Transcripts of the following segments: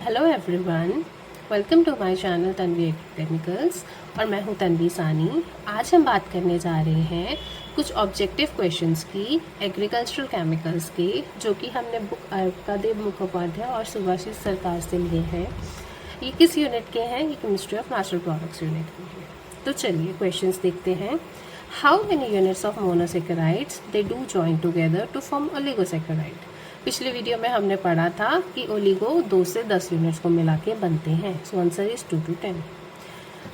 Hello everyone, welcome to my channel Tanvi agrichemicals और मैं हूं तन्वी सानी। आज हम बात करने जा रहे हैं कुछ ऑब्जेक्टिव क्वेश्चंस की एग्रीकल्चरल केमिकल्स के, जो कि हमने बुक अर्कादेव मुखोपाध्याय और सुभाषित सरकार से लिए हैं। ये किस यूनिट के हैं? ये chemistry of natural products unit के हैं। तो चलिए क्वेश्चंस देखते हैं। How many units of monosaccharides they do join together to form oligosaccharide. पिछले वीडियो में हमने पढ़ा था कि ओलिगो 2 से 10 यूनिट्स को मिला के बनते हैं। So answer is 2 to 10।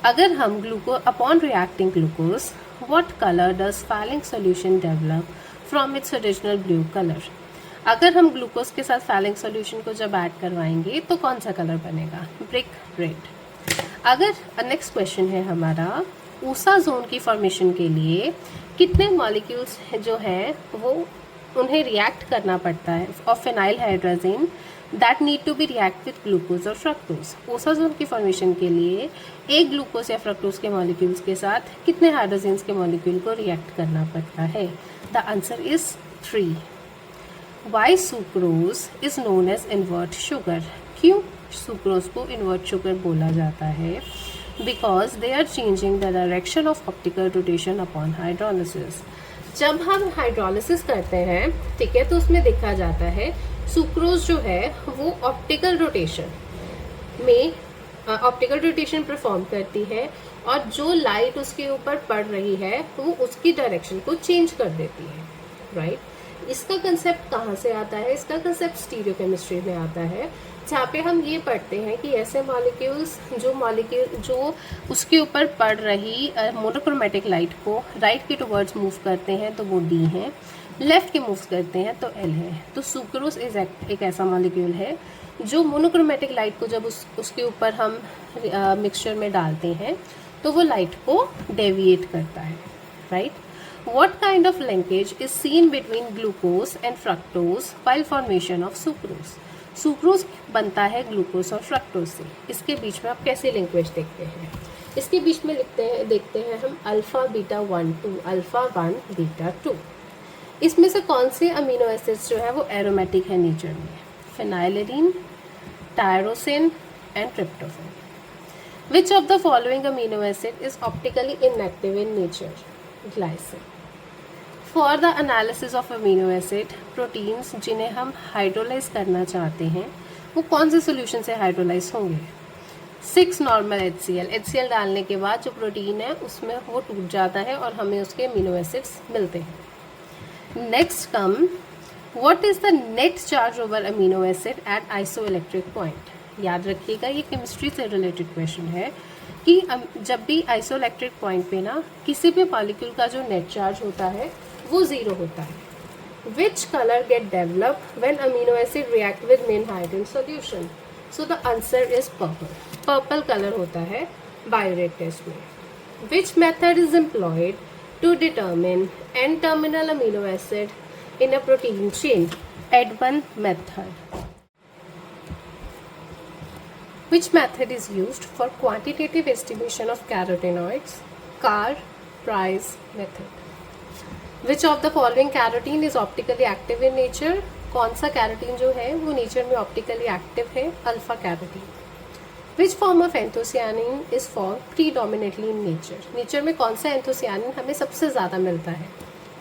अगर हम upon reacting glucose, what colour does falling solution develop from its original blue colour. अगर हम ग्लूकोज के साथ फैलिंग सॉल्यूशन को जब ऐड करवाएंगे तो कौन सा कलर बनेगा? Brick red. अगर नेक्स्ट क्वेश्चन है हमारा, ऊसा जोन की फॉर्मेशन के लिए कितने मॉलिक्यूल्स जो हैं वो उन्हें रिएक्ट करना पड़ता है of phenyl hydrogen that need to be react with glucose और फ्रक्टोज। ऊसा जोन की फॉर्मेशन के लिए एक ग्लूकोज या फ्रक्टोज के मॉलिक्यूल्स के साथ कितने हाइड्रोजन्स के मॉलिक्यूल को रिएक्ट करना पड़ता है? The answer is 3। Why sucrose is known as invert sugar. क्यों सुक्रोज को इन्वर्ट शुगर बोला जाता है? Because they are changing the direction of optical rotation upon hydrolysis. जब हम हाइड्रोलिसिस करते हैं, ठीक है, तो उसमें देखा जाता है सुक्रोज जो है वो ऑप्टिकल रोटेशन परफॉर्म करती है और जो लाइट उसके ऊपर पड़ रही है वो उसकी डायरेक्शन को चेंज कर देती है, राइट। इसका कंसेप्ट कहाँ से आता है? इसका कंसेप्ट स्टीरियोकेमिस्ट्री में आता है, जहाँ पे हम ये पढ़ते हैं कि ऐसे मॉलिक्यूल्स जो उसके ऊपर पड़ रही मोनोक्रोमेटिक लाइट को राइट के टुवर्ड्स मूव करते हैं तो वो डी है, लेफ्ट के मूव करते हैं तो एल है। तो सुक्रोज एक ऐसा मॉलिक्यूल है जो मोनोक्रोमेटिक लाइट को जब उसके ऊपर हम मिक्सचर में डालते हैं तो वो लाइट को डेविएट करता है, right. What kind of linkage is seen between glucose and fructose while formation of sucrose? Sucrose बनता है ग्लूकोज और फ्रक्टोज से। इसके बीच में आप कैसे लिंक्वेज देखते हैं? इसके बीच में देखते हैं हम अल्फा बीटा 1 2, अल्फा 1 बीटा 2। इसमें से कौन से अमीनो एसिड्स जो है वो एरोमेटिक है नेचर में? फिनाइलिन, tyrosine and tryptophan. Which of the following amino acid is optically inactive in nature? Glycine. For the analysis of amino acid, proteins जिन्हें हम हाइड्रोलाइज करना चाहते हैं वो कौन से सोल्यूशन से हाइड्रोलाइज होंगे? 6 नॉर्मल HCl डालने के बाद जो प्रोटीन है उसमें वो टूट जाता है और हमें उसके अमीनो एसिड्स मिलते हैं। Next come, what is the net charge over amino acid at isoelectric point. याद रखिएगा, ये केमिस्ट्री से रिलेटेड क्वेश्चन है कि जब भी आइसोइलेक्ट्रिक पॉइंट पे ना किसी भी मॉलिक्यूल का जो नेट चार्ज होता है वो 0 होता है। Which colour get develop when amino acid react with main hydrogen solution? So the answer is purple. Purple colour होता है बायोरेट टेस्ट में। Which method is employed to determine an terminal amino acid in a protein chain? Edman method. Which method is used for quantitative estimation of carotenoids? Carr-Price method. Which of the following carotene is optically active in nature? कौन सा carotene जो है वो nature में optically active है? Alpha carotene. Which form of anthocyanin is formed predominantly in nature? Nature में कौन सा एंथोसियानिन हमें सबसे ज़्यादा मिलता है?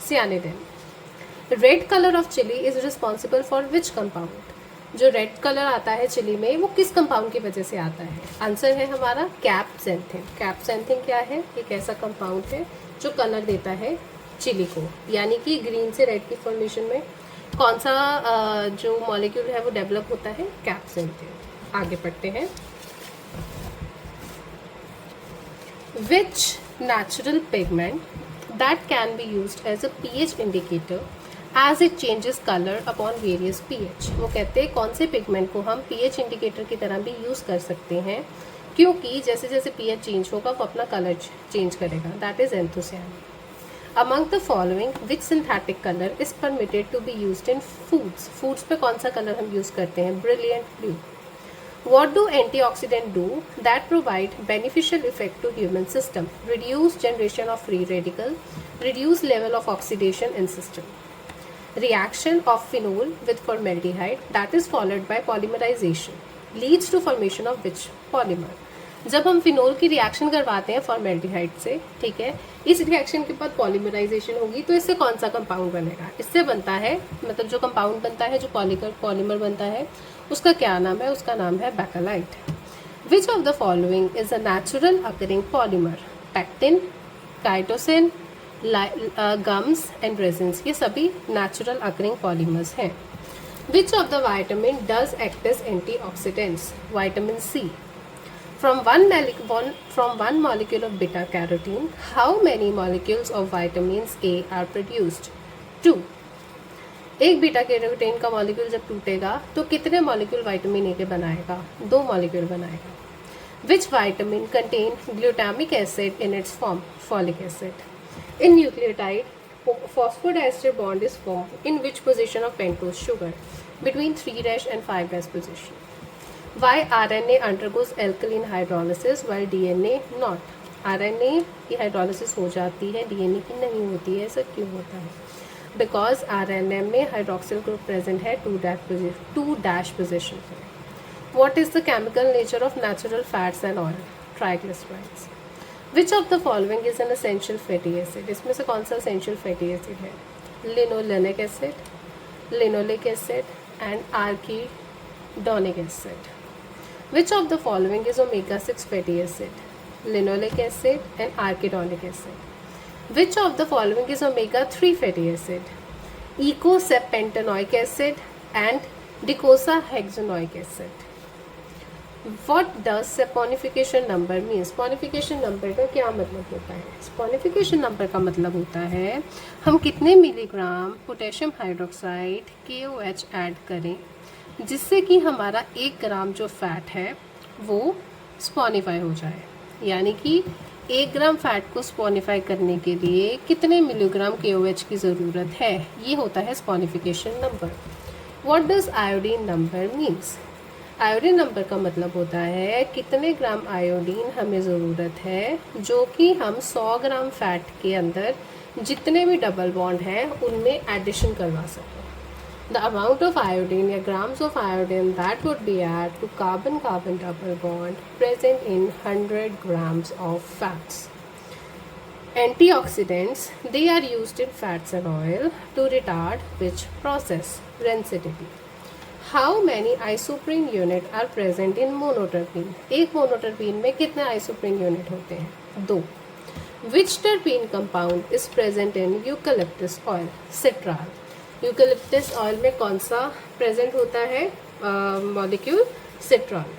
सियानिडिन। Red color of chili is responsible for which compound? जो रेड कलर आता है चिली में वो किस कंपाउंड की वजह से आता है? आंसर है हमारा कैप्सेंथिन। कैप्सेंथिन क्या है? एक ऐसा कंपाउंड है जो कलर देता है चिली को, यानी कि ग्रीन से रेड की फॉर्मेशन में कौन सा जो मॉलिक्यूल है वो डेवलप होता है? कैप्सेंथिन। आगे पढ़ते हैं। Which natural pigment that can be used as a pH indicator as it changes colour upon various pH। वो कहते हैं कौन से पिगमेंट को हम pH इंडिकेटर की तरह भी यूज़ कर सकते हैं, क्योंकि जैसे जैसे pH चेंज होगा वो अपना कलर चेंज करेगा। That is anthocyanin. Among the following which synthetic colour is permitted to be used in foods? Foods पे कौन सा कलर हम यूज़ करते हैं? Brilliant blue. What do antioxidants do that provide beneficial effect to human system? Reduce generation of free radical, reduce level of oxidation in system. Reaction of phenol with formaldehyde that is followed by polymerization. Leads to formation of which polymer. जब हम phenol की reaction करवाते हैं formaldehyde से, ठीक है, इस reaction के बाद पॉलीमराइजेशन होगी, तो इससे कौन सा कंपाउंड बनेगा? इससे बनता है, मतलब जो कंपाउंड बनता है, जो पॉलीमर बनता है, उसका क्या नाम है? उसका नाम है bakelite. Which of the following is a natural occurring polymer? Pectin, chitosan, gums and resins, ये सभी नेचुरल अकरिंग पॉलीमर्स हैं। Which of the vitamin does act as antioxidants? Vitamin C. From one molecule of beta carotene, how many molecules of vitamins A are produced? 2. एक beta carotene का molecule जब टूटेगा तो कितने molecule vitamin A के बनाएगा? 2 molecule बनाएगा। Which vitamin contain glutamic acid in its form? Folic acid. In nucleotide, phosphodiester bond is formed in which position of pentose sugar? Between 3' and 5' position. Why RNA undergoes alkaline hydrolysis while DNA not? RNA की hydrolysis हो जाती है, DNA की नहीं होती है, ऐसा क्यों होता है? Because RNA में हाइड्रोक्सिल ग्रुप प्रेजेंट है 2' पोजिशन पर। What is the chemical nature of natural fats and oil? Triglycerides. Which of the following is an essential fatty acid? इसमें से कौन सा essential fatty acid है? Linolenic acid, linoleic acid and arachidonic acid. Which of the following is omega-6 fatty acid? Linoleic acid and arachidonic acid. Which of the following is omega-3 fatty acid? Eicosapentaenoic acid and docosahexaenoic acid. What does saponification number mean? Saponification number का क्या मतलब होता है? Saponification number का मतलब होता है हम कितने milligram potassium hydroxide KOH add करें जिससे कि हमारा 1 ग्राम जो फैट है वो स्पॉनिफाई हो जाए। यानी कि 1 ग्राम फैट को स्पॉनिफाई करने के लिए कितने मिलीग्राम KOH की ज़रूरत है, ये होता है saponification number. What does iodine number means? Iodine number का मतलब होता है कितने ग्राम आयोडीन हमें ज़रूरत है जो कि हम 100 ग्राम फैट के अंदर जितने भी डबल बॉन्ड हैं उनमें एडिशन करवा सकें। The amount of iodine या grams of iodine that would be added to carbon-carbon double bond present in 100 grams of fats. Antioxidants, they are used in fats and oil to retard which process? Rancidity. How many isoprene unit are present in monoterpene? एक monoterpene में कितने isoprene unit होते हैं? 2. Which terpene compound is present in eucalyptus oil? Citral. Eucalyptus oil में कौन सा present होता है molecule? Citral.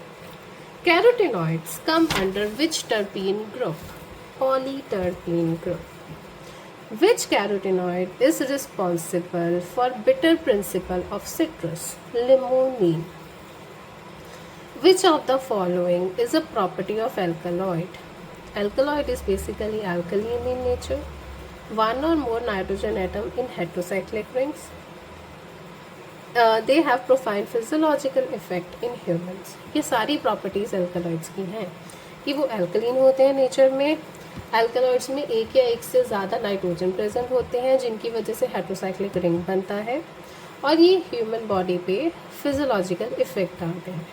Carotenoids come under which terpene group? Polyterpene group. Which carotenoid is responsible for bitter principle of citrus? Limonin. Which of the following is a property of alkaloid? Alkaloid is basically alkaline in nature. One or more nitrogen atom in heterocyclic rings. They have profound physiological effect in humans. ये सारी properties alkaloids की हैं कि वो alkaline होते हैं nature में। Alkaloids में एक या एक से ज़्यादा नाइट्रोजन प्रेजेंट होते हैं जिनकी वजह से हेटेरोसाइक्लिक रिंग बनता है और ये ह्यूमन बॉडी पे फिजियोलॉजिकल इफेक्ट डालते हैं।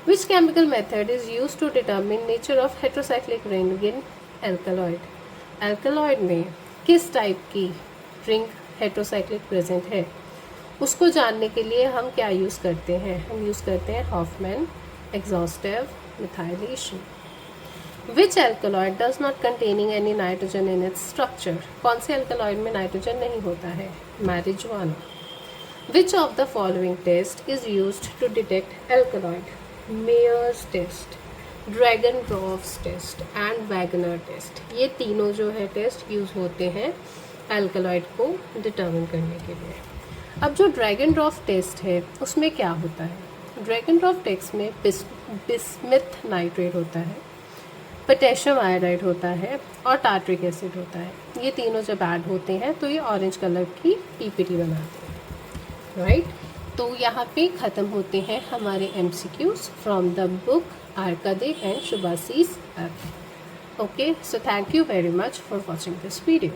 Which chemical method is use to determine nature of heterocyclic ring in alkaloid? Alkaloid में किस टाइप की रिंग हेटेरोसाइक्लिक प्रेजेंट है उसको जानने के लिए हम क्या यूज़ करते हैं? हम यूज़ करते हैं Hoffmann exhaustive methylation. Which alkaloid does not containing any nitrogen in its structure? कौन से एल्कलॉइड में नाइट्रोजन नहीं होता है? Marijuana. Which of the following test is used to detect alkaloid? Mayer's test, Dragendorff's test and Wagner test. ये तीनों जो है टेस्ट यूज़ होते हैं एल्कलॉइड को डिटर्मिन करने के लिए। अब जो ड्रैगन-ड्रॉफ टेस्ट है उसमें क्या होता है? ड्रैगन-ड्रॉफ टेस्ट में बिस्मथ नाइट्रेट होता है, पोटेशियम आयोडाइड होता है और टार्ट्रिक एसिड होता है। ये तीनों जब ऐड होते हैं तो ये ऑरेंज कलर की पीपीटी बनाते हैं, राइट? तो यहाँ पे ख़त्म होते हैं हमारे MCQs from the book Arkadik and Shubhasi's. Okay, so thank you very much for watching this video.